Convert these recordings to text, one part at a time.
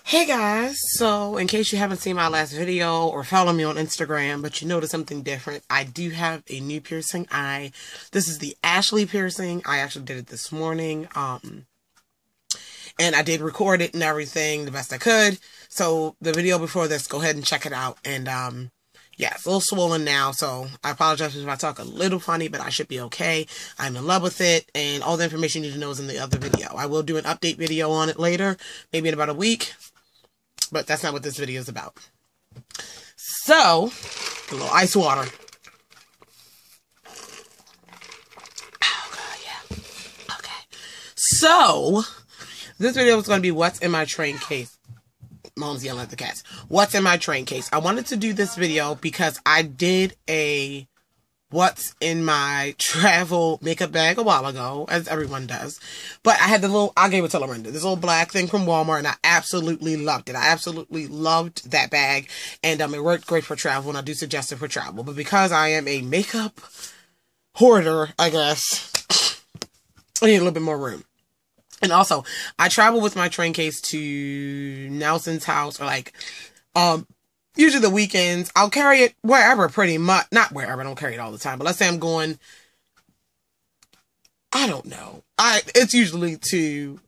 Hey guys, so in case you haven't seen my last video or follow me on Instagram, but you notice something different, I do have a new piercing eye. This is the Ashley piercing. I actually did it this morning, and I did record it and everything the best I could. So the video before this, go ahead and check it out. And yeah, it's a little swollen now, so I apologize if I talk a little funny, but I should be okay. I'm in love with it, and all the information you need to know is in the other video. I will do an update video on it later, maybe in about a week. But that's not what this video is about. So, a little ice water. Oh, God, yeah. Okay. So, this video is going to be what's in my train case. Mom's yelling at the cats. What's in my train case? I wanted to do this video because I did a what's in my travel makeup bag a while ago, as everyone does. But I had I gave it to Lorinda, this little black thing from Walmart, and I absolutely loved it. I absolutely loved that bag, and it worked great for travel, and I do suggest it for travel. But because I am a makeup hoarder, I guess, I need a little bit more room. And also, I travel with my train case to Nelson's house, or usually the weekends. I'll carry it wherever, pretty much. Not wherever, I don't carry it all the time. But let's say I'm going, I don't know. It's usually to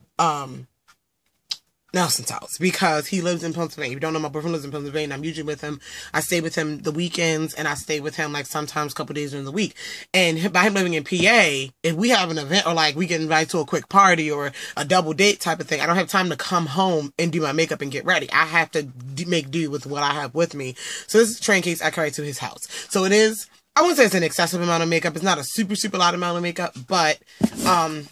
Nelson's house, because he lives in Pennsylvania. If you don't know, my boyfriend lives in Pennsylvania. I'm usually with him. I stay with him the weekends, and I stay with him sometimes a couple days during the week. And by him living in PA, if we have an event, or we get invited to a quick party or a double date type of thing, I don't have time to come home and do my makeup and get ready. I have to make do with what I have with me. So this is a train case I carry to his house. So it is, I wouldn't say it's an excessive amount of makeup. It's not a super loud amount of makeup, but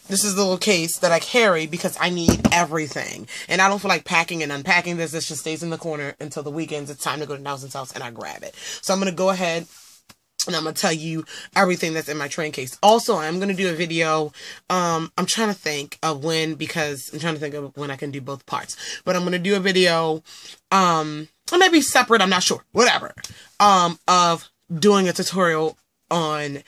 this is the little case that I carry because I need everything. And I don't feel like packing and unpacking this. This just stays in the corner until the weekends. It's time to go to Nelson's house and I grab it. So I'm going to go ahead and I'm going to tell you everything that's in my train case. Also, I'm going to do a video. I'm trying to think of when, because I'm trying to think of when I can do both parts. But I'm going to do a video, or maybe separate, I'm not sure, whatever, of doing a tutorial on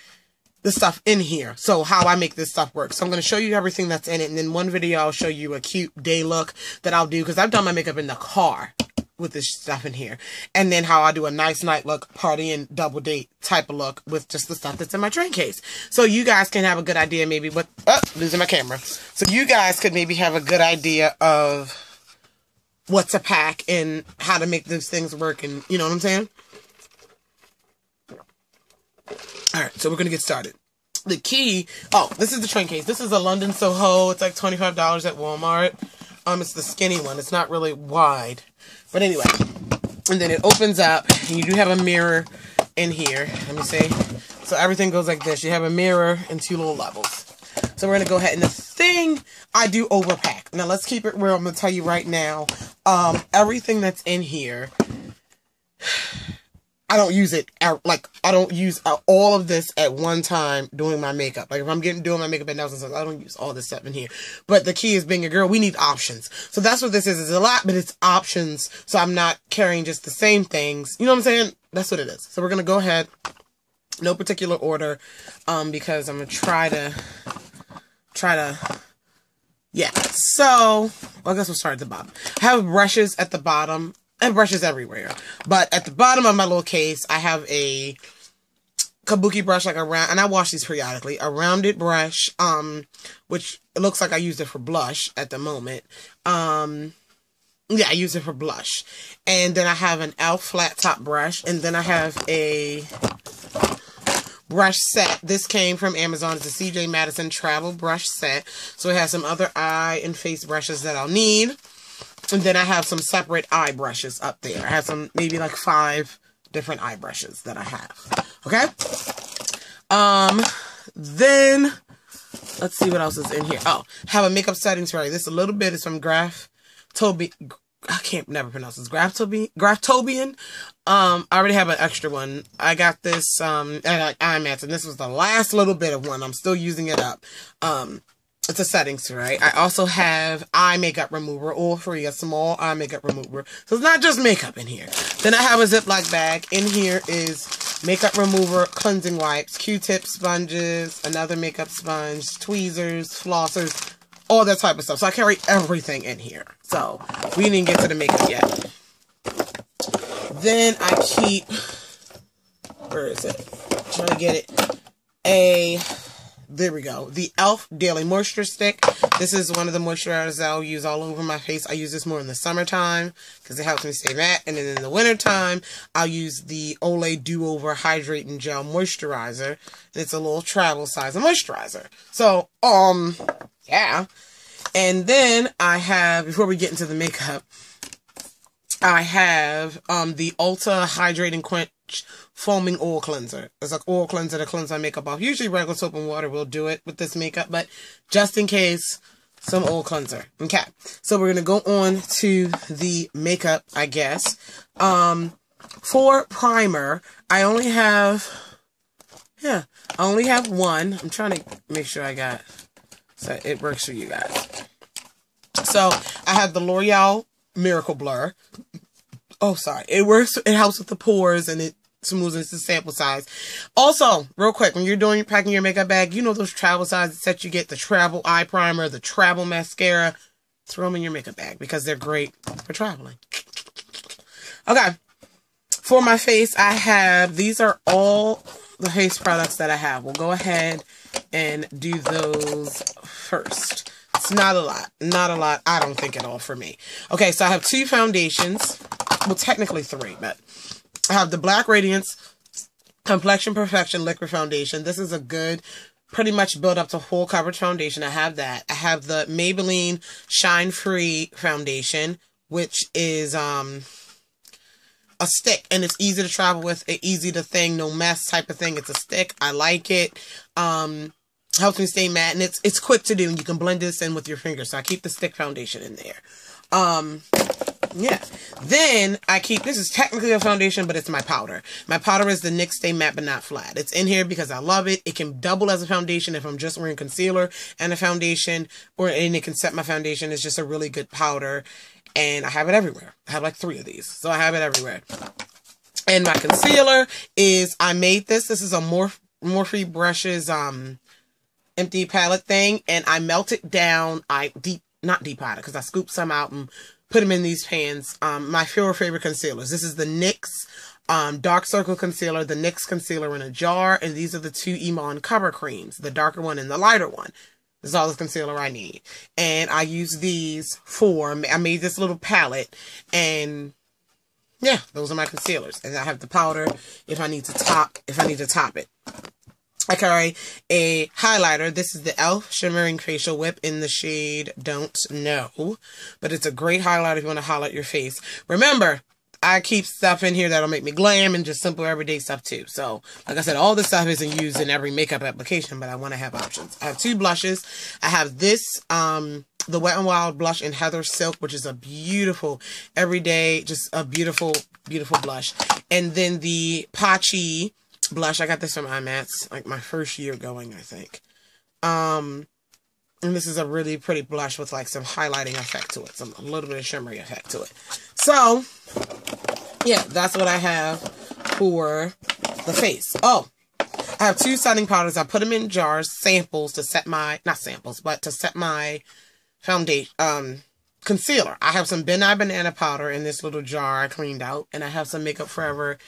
the stuff in here. So how I make this stuff work. So I'm going to show you everything that's in it. And then one video, I'll show you a cute day look that I'll do, because I've done my makeup in the car with this stuff in here. And then how I do a nice night look, party and double date type of look with just the stuff that's in my train case. So you guys can have a good idea maybe what, losing my camera. So you guys could maybe have a good idea of what to pack and how to make those things work, and you know what I'm saying? Alright, so we're going to get started. The key, this is the train case. This is a London Soho. It's like $25 at Walmart. It's the skinny one. It's not really wide. But anyway, and then it opens up, and you do have a mirror in here. Let me see. So everything goes like this. You have a mirror and two little levels. So we're going to go ahead, and the thing, I do overpack. Now let's keep it real. I'm going to tell you right now, everything that's in here, I don't use it, I don't use all of this at one time doing my makeup. Like, if I'm doing my makeup at Nelson's, I don't use all this stuff in here. But the key is, being a girl, we need options. So that's what this is. It's a lot, but it's options. So I'm not carrying just the same things. You know what I'm saying? That's what it is. So we're going to go ahead, no particular order, because I'm going to try to, yeah. So, I guess we'll start at the bottom. I have brushes at the bottom. And brushes everywhere. But at the bottom of my little case, I have a kabuki brush, and I wash these periodically. A rounded brush, which it looks like I used it for blush at the moment. Yeah, I use it for blush. And then I have an e.l.f. flat top brush. And then I have a brush set. This came from Amazon. It's a C.J. Madison travel brush set. So it has some other eye and face brushes that I'll need. And then I have some separate eye brushes up there. I have some, maybe 5 different eye brushes that I have. Okay? Then, let's see what else is in here. Oh, have a makeup setting spray. This a little bit is from Graftobian. I can't never pronounce this. Graftobian. I already have an extra one. I got this, at IMAX, and this was the last little bit of one. I'm still using it up. It's a setting spray. I also have eye makeup remover, all free, a small eye makeup remover. So it's not just makeup in here. Then I have a Ziploc bag. In here is makeup remover, cleansing wipes, Q-tips, sponges, another makeup sponge, tweezers, flossers, all that type of stuff. So I carry everything in here. So we didn't get to the makeup yet. Then I keep, where is it? I'm trying to get it. There we go. The e.l.f. Daily Moisture Stick. This is one of the moisturizers I'll use all over my face. I use this more in the summertime because it helps me stay matte. And then in the wintertime, I'll use the Olay Do-Over Hydrating Gel Moisturizer. It's a little travel size of moisturizer. So, yeah. And then I have, before we get into the makeup, I have the Ulta Hydrating Quench Foaming Oil Cleanser. It's like oil cleanser to cleanse my makeup off. Usually regular soap and water will do it with this makeup, but just in case, some oil cleanser. Okay, so we're going to go on to the makeup, I guess. For primer, I only have one. I'm trying to make sure I got, so it works for you guys. So I have the L'Oreal Miracle Blur. Oh, sorry. It works. It helps with the pores and it smoothens the sample size. Also, real quick, when you're packing your makeup bag, you know those travel sizes that you get, the travel eye primer, the travel mascara. Throw them in your makeup bag because they're great for traveling. Okay. For my face, I have, these are all the face products that I have. We'll go ahead and do those first. It's not a lot. Not a lot. I don't think at all for me. Okay, so I have 2 foundations. Well, technically 3, but I have the Black Radiance Complexion Perfection Liquid Foundation. This is a good, pretty much build up to full coverage foundation. I have that. I have the Maybelline Shine Free Foundation, which is a stick, and it's easy to travel with, easy to thing, no mess type of thing. It's a stick. I like it. Helps me stay matte, and it's quick to do, and you can blend this in with your fingers. So I keep the stick foundation in there. Yeah. Then I keep, this is technically a foundation, but it's my powder. My powder is the NYX Stay Matte But Not Flat. It's in here because I love it. It can double as a foundation if I'm just wearing concealer and a foundation, and it can set my foundation. It's just a really good powder, and I have it everywhere. I have like 3 of these, so I have it everywhere. And my concealer is, I made this. This is a Morphe Brushes empty palette thing, and I melt it down. Not deep powder, because I scooped some out and put them in these pans. My favorite concealers. This is the NYX Dark Circle Concealer, the NYX Concealer in a jar, and these are the 2 Iman Cover Creams, the darker one and the lighter one. This is all the concealer I need. And I use these I made this little palette, and yeah, those are my concealers. And I have the powder if I need to top it. I carry a highlighter. This is the e.l.f. Shimmering Facial Whip in the shade Don't Know. But it's a great highlighter if you want to highlight your face. Remember, I keep stuff in here that'll make me glam and just simple everyday stuff too. So, like I said, all this stuff isn't used in every makeup application, but I want to have options. I have 2 blushes. I have this, the Wet n Wild blush in Heather Silk, which is a beautiful, everyday, just a beautiful, beautiful blush. And then the Pachi blush. I got this from IMATS, like my first year going, I think. And this is a really pretty blush with like some highlighting effect to it, a little bit of shimmery effect to it. So, yeah, that's what I have for the face. Oh, I have 2 setting powders. I put them in jars, samples to set my, not samples, but to set my foundation, concealer. I have some Ben Nye Banana powder in this little jar I cleaned out, and I have some Makeup Forever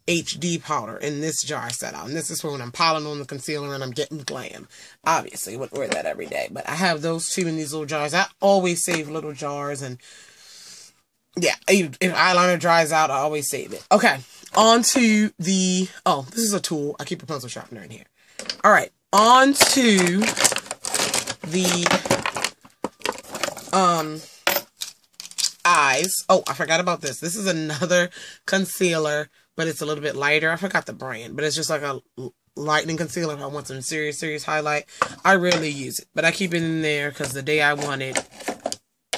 HD powder in this jar I set out. And this is for when I'm piling on the concealer and I'm getting glam. Obviously, wouldn't wear that every day. But I have those 2 in these little jars. I always save little jars. And yeah, if eyeliner dries out, I always save it. Okay, on to the, oh, this is a tool. I keep a pencil sharpener in here. All right, on to the eyes. Oh, I forgot about this. This is another concealer, but it's a little bit lighter. I forgot the brand, but it's just like a lightening concealer if I want some serious highlight. I rarely use it, but I keep it in there because the day I want it,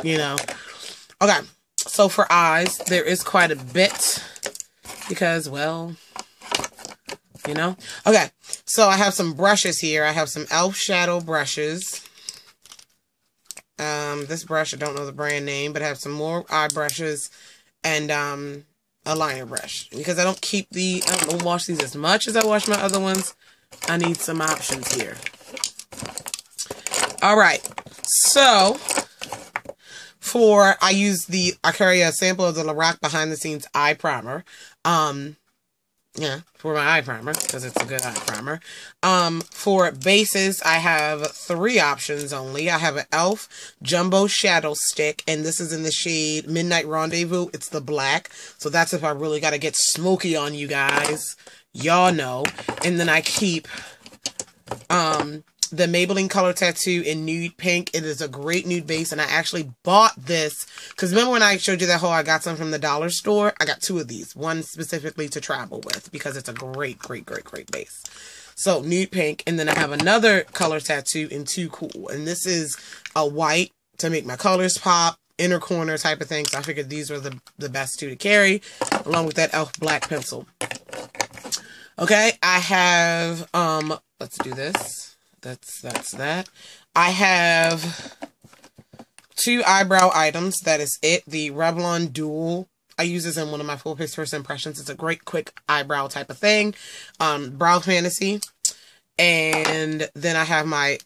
you know. Okay, so for eyes, there is quite a bit because, well, you know. Okay, so I have some brushes here. I have some e.l.f. shadow brushes. This brush, I don't know the brand name, but I have some more eye brushes and a liner brush. Because I don't wash these as much as I wash my other ones, I need some options here. Alright, So, I carry a sample of the Lorac Behind the Scenes Eye Primer. Yeah, for my eye primer, because it's a good eye primer. For bases, I have 3 options only. I have an e.l.f. Jumbo Shadow Stick, and this is in the shade Midnight Rendezvous. It's the black, so that's if I really got to get smoky on you guys. Y'all know. And then I keep, the Maybelline Color Tattoo in Nude Pink. It is a great nude base, and I actually bought this because remember when I showed you that haul, I got some from the dollar store? I got 2 of these, one specifically to travel with because it's a great base. So Nude Pink, and then I have another color tattoo in Too Cool, and this is a white to make my colors pop, inner corner type of thing. So I figured these were the best 2 to carry, along with that e.l.f. black pencil. Okay, I have let's do this. That's that. I have 2 eyebrow items. That is it. The Revlon Dual. I use this in one of my full face first impressions. It's a great quick eyebrow type of thing. Brow Fantasy. And then I have my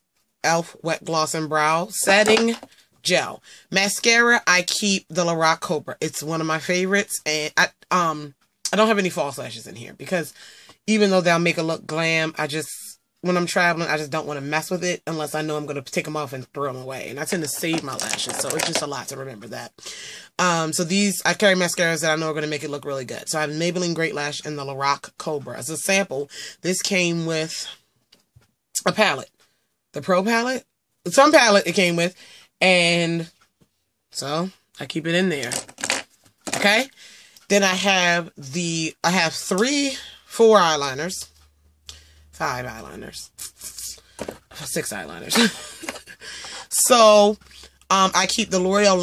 e.l.f. Wet Gloss and Brow Setting Gel. Mascara, I keep the Lorac Cobra. It's one of my favorites. And I don't have any false lashes in here because even though they'll make it look glam, when I'm traveling, I just don't want to mess with it unless I know I'm going to take them off and throw them away. And I tend to save my lashes, so it's just a lot to remember that. So I carry mascaras that I know are going to make it look really good. So I have Maybelline Great Lash and the Lorac Cobra. As a sample, this came with a palette. The Pro palette. Some palette it came with. And so I keep it in there. Okay? Then I have 4 eyeliners. 5 eyeliners. 6 eyeliners. So, I keep the L'Oreal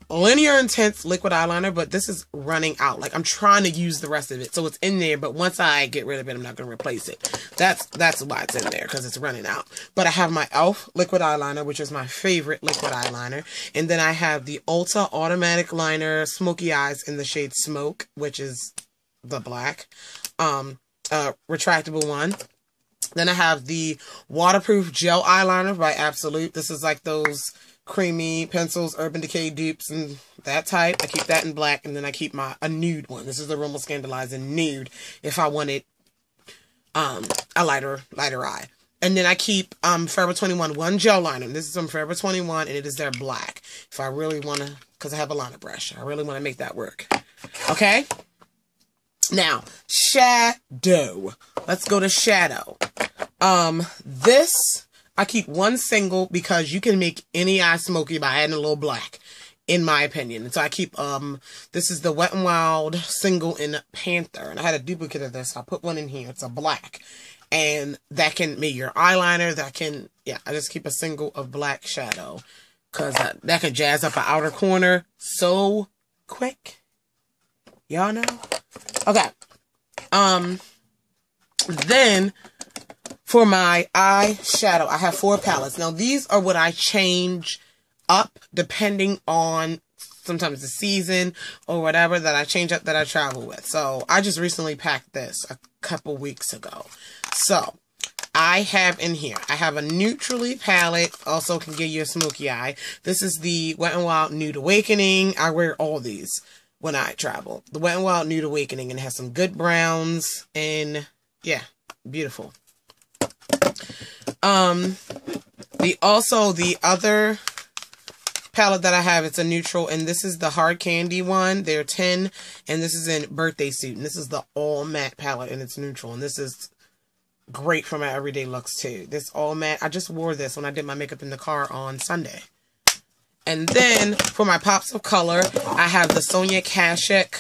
Linear Intense Liquid Eyeliner, but this is running out. Like, I'm trying to use the rest of it. So, it's in there, but once I get rid of it, I'm not going to replace it. That's why it's in there, because it's running out. But I have my e.l.f. Liquid Eyeliner, which is my favorite liquid eyeliner. And then I have the Ulta Automatic Liner Smoky Eyes in the shade Smoke, which is the black. Retractable one. Then I have the waterproof gel eyeliner by Absolute. This is like those creamy pencils, Urban Decay dupes and that type. I keep that in black, and then I keep a nude one. This is the Rimmel Scandalizer nude if I wanted a lighter eye. And then I keep Forever 21 one gel liner. This is from Forever 21, and it is their black. If I really want to, because I have a liner brush, I really want to make that work. Okay? Now, shadow. Let's go to shadow. This, I keep one single because you can make any eye smoky by adding a little black, in my opinion. And so I keep, this is the Wet n Wild single in Panther. And I had a duplicate of this. So I put one in here. It's a black. And that can make your eyeliner. I just keep a single of black shadow. Because that can jazz up an outer corner so quick. Y'all know? Okay. Then for my eyeshadow, I have 4 palettes. Now these are what I change up depending on sometimes the season or whatever that I change up that I travel with. So I just recently packed this a couple weeks ago. So I have in here, I have a Neutrally palette, also can give you a smoky eye. This is the Wet n Wild Nude Awakening. I wear all these when I travel. The Wet n Wild Nude Awakening, and it has some good browns, and yeah, beautiful. The other palette that I have, it's a neutral, and this is the Hard Candy one. They're 10, and this is in Birthday Suit, and this is the all matte palette, and it's neutral, and this is great for my everyday looks too. This all matte, I just wore this when I did my makeup in the car on Sunday. And then, for my pops of color, I have the Sonia Kashuk.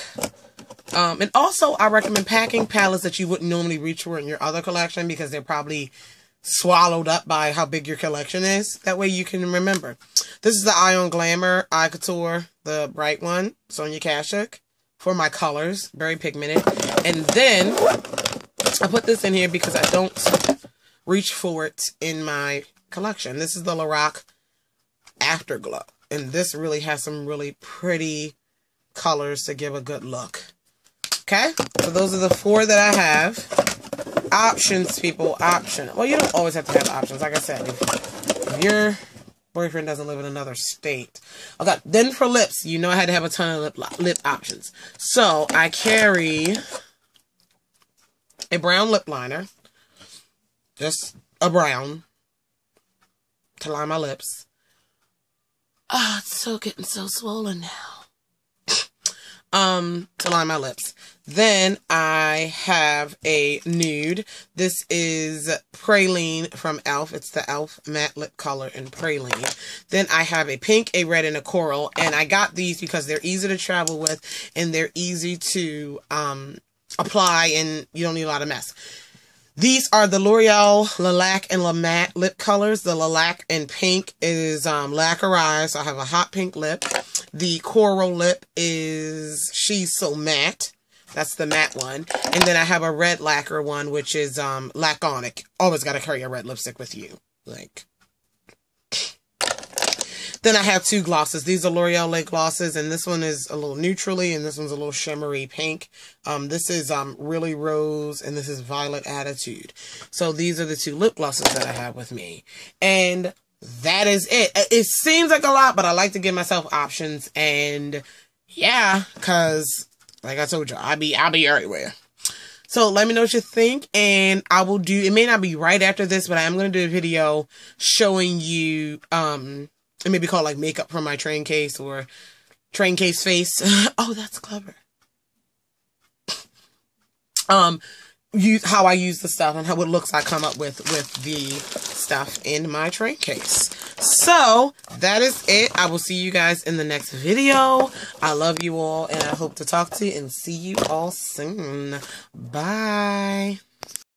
And also, I recommend packing palettes that you wouldn't normally reach for in your other collection because they're probably swallowed up by how big your collection is. That way you can remember. This is the Ion Glamour Eye Couture, the bright one, Sonia Kashuk, for my colors. Very pigmented. And then, I put this in here because I don't reach for it in my collection. This is the Lorac Afterglow, and this really has some really pretty colors to give a good look. Okay, so those are the 4 that I have. Options, people, option. Well, you don't always have to have options. Like I said, if you're boyfriend doesn't live in another state. Okay, then for lips, you know I had to have a ton of lip options. So I carry a brown lip liner, just a brown, to line my lips. Ah, it's so getting so swollen now. To line my lips. Then I have a nude. This is Praline from e.l.f. It's the e.l.f. matte lip color in Praline. Then I have a pink, a red, and a coral. And I got these because they're easy to travel with and they're easy to apply and you don't need a lot of mess. These are the L'Oreal Lilac and La Matte lip colors. The lilac and pink is lacquerized. So I have a hot pink lip. The coral lip is She's So Matte. That's the matte one. And then I have a red lacquer one, which is Laconic. Always got to carry a red lipstick with you. Like. Then I have two glosses. These are L'Oreal lip glosses, and this one is a little neutrally, and this one's a little shimmery pink. This is Really Rose, and this is Violet Attitude. So these are the two lip glosses that I have with me. And that is it. It seems like a lot, but I like to give myself options, and yeah, because like I told you, I'll be everywhere. So let me know what you think, and I will do, it may not be right after this, but I am going to do a video showing you, it may be called like makeup from my train case or train case face. Oh, that's clever. How I use the stuff and how it looks I come up with the stuff in my train case. So that is it. I will see you guys in the next video. I love you all and I hope to talk to you and see you all soon. Bye.